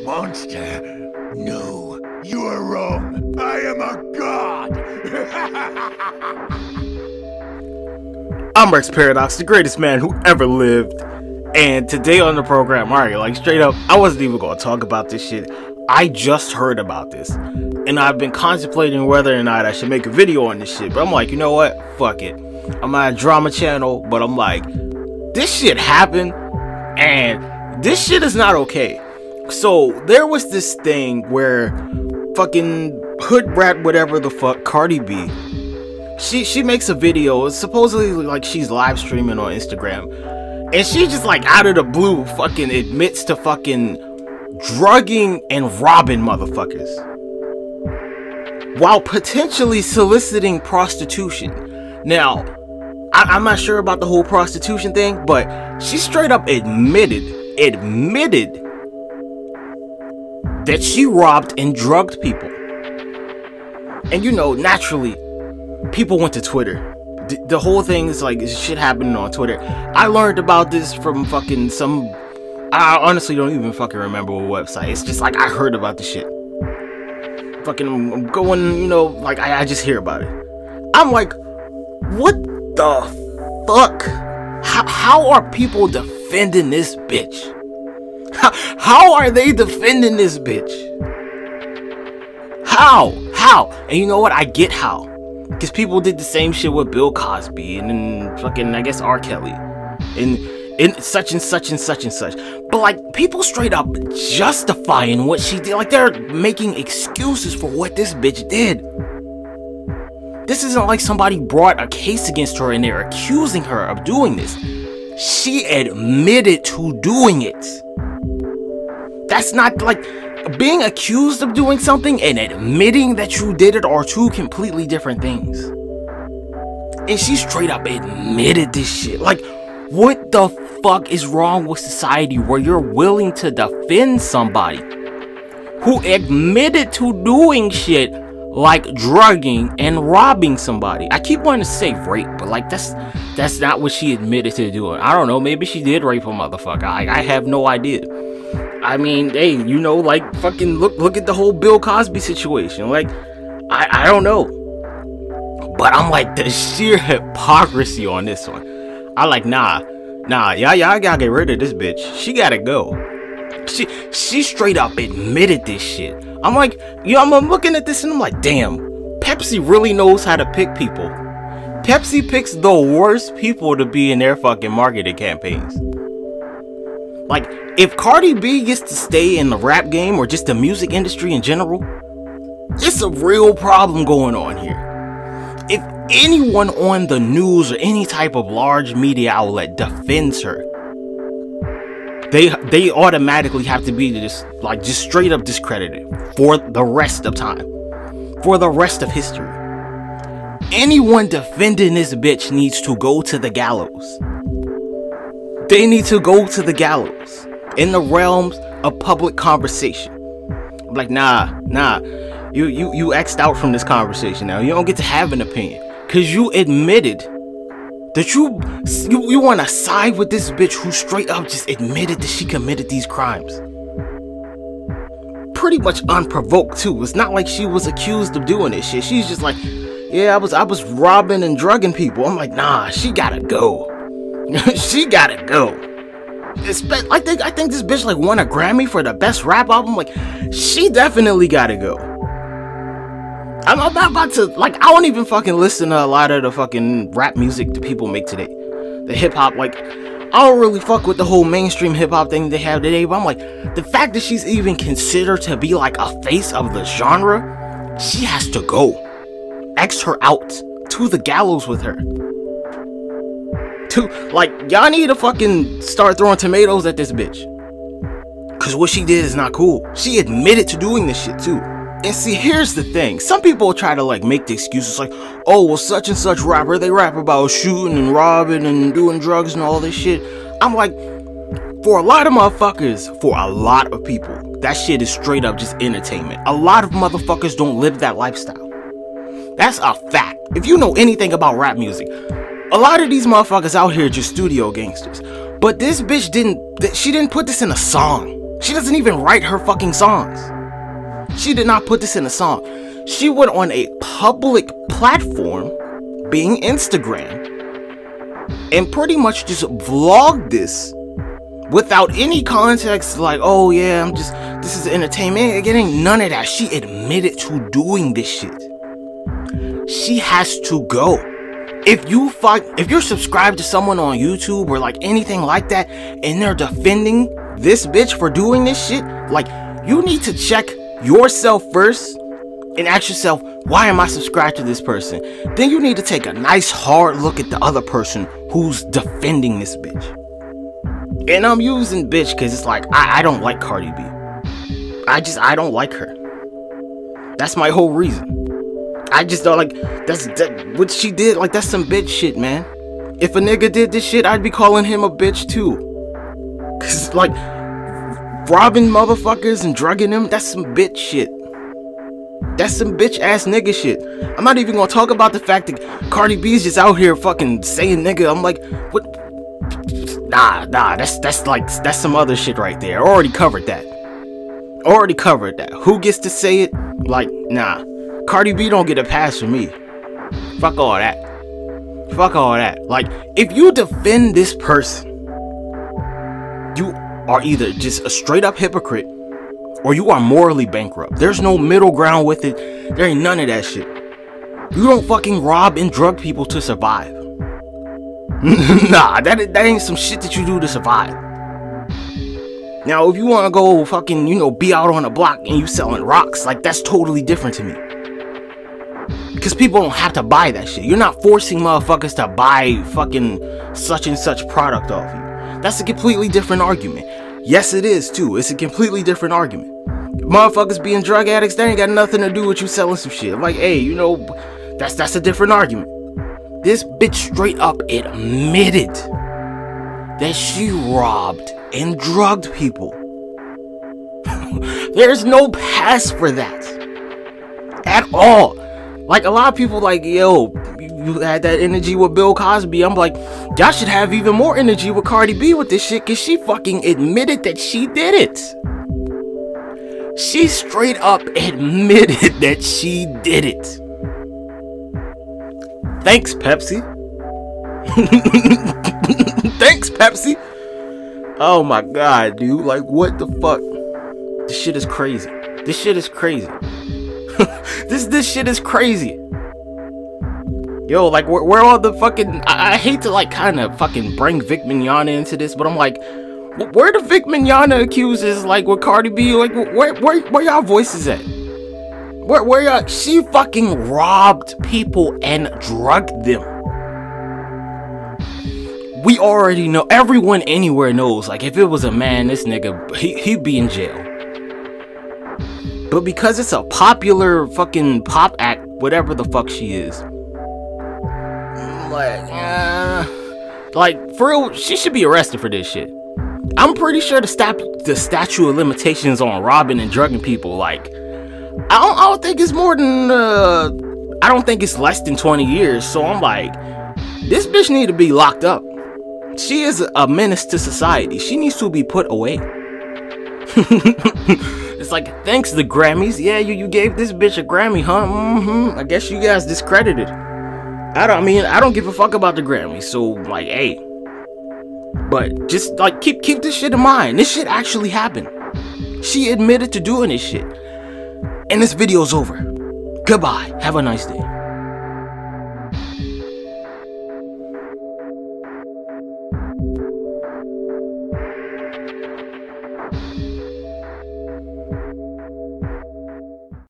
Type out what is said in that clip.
Monster, no, you are wrong. I am a god. I'm Rex Paradox, the greatest man who ever lived. And today on the program, alright, like straight up, I wasn't even gonna talk about this shit. I just heard about this. And I've been contemplating whether or not I should make a video on this shit. But I'm like, you know what? Fuck it. I'm on a drama channel, but I'm like, this shit happened. And this shit is not okay. So there was this thing where fucking hood rat whatever the fuck, Cardi B, she makes a video, supposedly like she's live streaming on Instagram, and she just like out of the blue fucking admits to fucking drugging and robbing motherfuckers while potentially soliciting prostitution. Now, I'm not sure about the whole prostitution thing, but she straight up admitted that she robbed and drugged people. And you know, naturally, people went to Twitter. The whole thing is like shit happening on Twitter. I learned about this from fucking some, I honestly don't even fucking remember what website. It's just like I heard about the shit. Fucking I'm going, you know, like I just hear about it. I'm like, what the fuck? How are people defending this bitch? How are they defending this bitch? How? And you know what? I get how. Because people did the same shit with Bill Cosby and then fucking, I guess, R. Kelly. And such and such and such and such. But like, people straight up justifying what she did. Like, they're making excuses for what this bitch did. This isn't like somebody brought a case against her and they're accusing her of doing this. She admitted to doing it. That's not like, being accused of doing something and admitting that you did it are two completely different things. And she straight up admitted this shit. Like, what the fuck is wrong with society where you're willing to defend somebody who admitted to doing shit like drugging and robbing somebody? I keep wanting to say rape, but like that's not what she admitted to doing. I don't know, maybe she did rape a motherfucker. I have no idea. I mean, hey, you know, like fucking look at the whole Bill Cosby situation. Like, I don't know, but I'm like, the sheer hypocrisy on this one. I like, nah, y'all gotta get rid of this bitch. She gotta go. She straight up admitted this shit. I'm like, yo, I'm looking at this and I'm like, damn, Pepsi really knows how to pick people. Pepsi picks the worst people to be in their fucking marketing campaigns. Like, if Cardi B gets to stay in the rap game or just the music industry in general, it's a real problem going on here. If anyone on the news or any type of large media outlet defends her, they automatically have to be just straight up discredited for the rest of time, for the rest of history. Anyone defending this bitch needs to go to the gallows. They need to go to the gallows in the realms of public conversation. I'm like, nah, you X'd out from this conversation now. You don't get to have an opinion because you admitted that you want to side with this bitch who straight up just admitted that she committed these crimes. Pretty much unprovoked too. It's not like she was accused of doing this shit. She's just like, yeah, I was robbing and drugging people. I'm like, nah, she gotta go. She gotta go. I think this bitch like won a Grammy for the best rap album. Like, she definitely gotta go. I'm not about to, like, I don't even fucking listen to a lot of the fucking rap music that people make today. The hip hop, like, I don't really fuck with the whole mainstream hip hop thing they have today. But I'm like, the fact that she's even considered to be like a face of the genre, she has to go. X her out to the gallows with her. Like, y'all need to fucking start throwing tomatoes at this bitch, cause what she did is not cool. She admitted to doing this shit too. And see, here's the thing, some people try to like make the excuses like, oh well, such and such rapper, they rap about shooting and robbing and doing drugs and all this shit. I'm like, for a lot of motherfuckers, for a lot of people, that shit is straight up just entertainment. A lot of motherfuckers don't live that lifestyle. That's a fact. If you know anything about rap music, a lot of these motherfuckers out here just studio gangsters. But this bitch didn't put this in a song. She doesn't even write her fucking songs. She did not put this in a song. She went on a public platform, being Instagram, and pretty much just vlogged this without any context, like, oh yeah, this is entertainment. It ain't none of that. She admitted to doing this shit. She has to go. If you're subscribed to someone on YouTube or like anything like that, and they're defending this bitch for doing this shit, like, you need to check yourself first and ask yourself, why am I subscribed to this person? Then you need to take a nice hard look at the other person who's defending this bitch. And I'm using bitch because it's like, I don't like Cardi B. I don't like her. That's my whole reason. I just don't like, what she did, like, that's some bitch shit, man. If a nigga did this shit, I'd be calling him a bitch too. Cause like, robbing motherfuckers and drugging them, that's some bitch shit. That's some bitch ass nigga shit. I'm not even gonna talk about the fact that Cardi B's just out here fucking saying nigga. I'm like, what? Nah, that's some other shit right there. Already covered that. Who gets to say it? Like, nah. Cardi B don't get a pass from me. Fuck all that. Like, if you defend this person, you are either just a straight up hypocrite or you are morally bankrupt. There's no middle ground with it. There ain't none of that shit. You don't fucking rob and drug people to survive. Nah, that ain't some shit that you do to survive. Now, if you want to go fucking, be out on a block and you selling rocks, like, that's totally different to me. Because people don't have to buy that shit. You're not forcing motherfuckers to buy fucking such and such product off you. That's a completely different argument. Yes, it is too. It's a completely different argument. Motherfuckers being drug addicts, that ain't got nothing to do with you selling some shit. I'm like, hey, that's a different argument. This bitch straight up admitted that she robbed and drugged people. There's no pass for that at all. Like, a lot of people like, yo, you had that energy with Bill Cosby. I'm like, y'all should have even more energy with Cardi B with this shit, because she fucking admitted that she did it. She straight up admitted that she did it. Thanks, Pepsi. Thanks, Pepsi. Oh my god, dude. Like, what the fuck? This shit is crazy. This shit is crazy. This shit is crazy. Yo, like, where all the fucking... I hate to, like, kind of fucking bring Vic Mignogna into this, but I'm like, where the Vic Mignogna accusers, like, with Cardi B, like, where y'all voices at? Where y'all... She fucking robbed people and drugged them. We already know, everyone anywhere knows, like, if it was a man, this nigga, he'd be in jail. But because it's a popular fucking pop act, whatever the fuck she is, like, for real, she should be arrested for this shit. I'm pretty sure the statute of limitations on robbing and drugging people, like, I don't think it's more than, I don't think it's less than 20 years. So I'm like, this bitch need to be locked up. She is a menace to society. She needs to be put away. It's like, thanks, the Grammys. Yeah, you gave this bitch a Grammy, huh? I guess you guys discredited. I don't give a fuck about the Grammys. So, like, hey. But just, like, keep this shit in mind. This shit actually happened. She admitted to doing this shit. And this video's over. Goodbye. Have a nice day.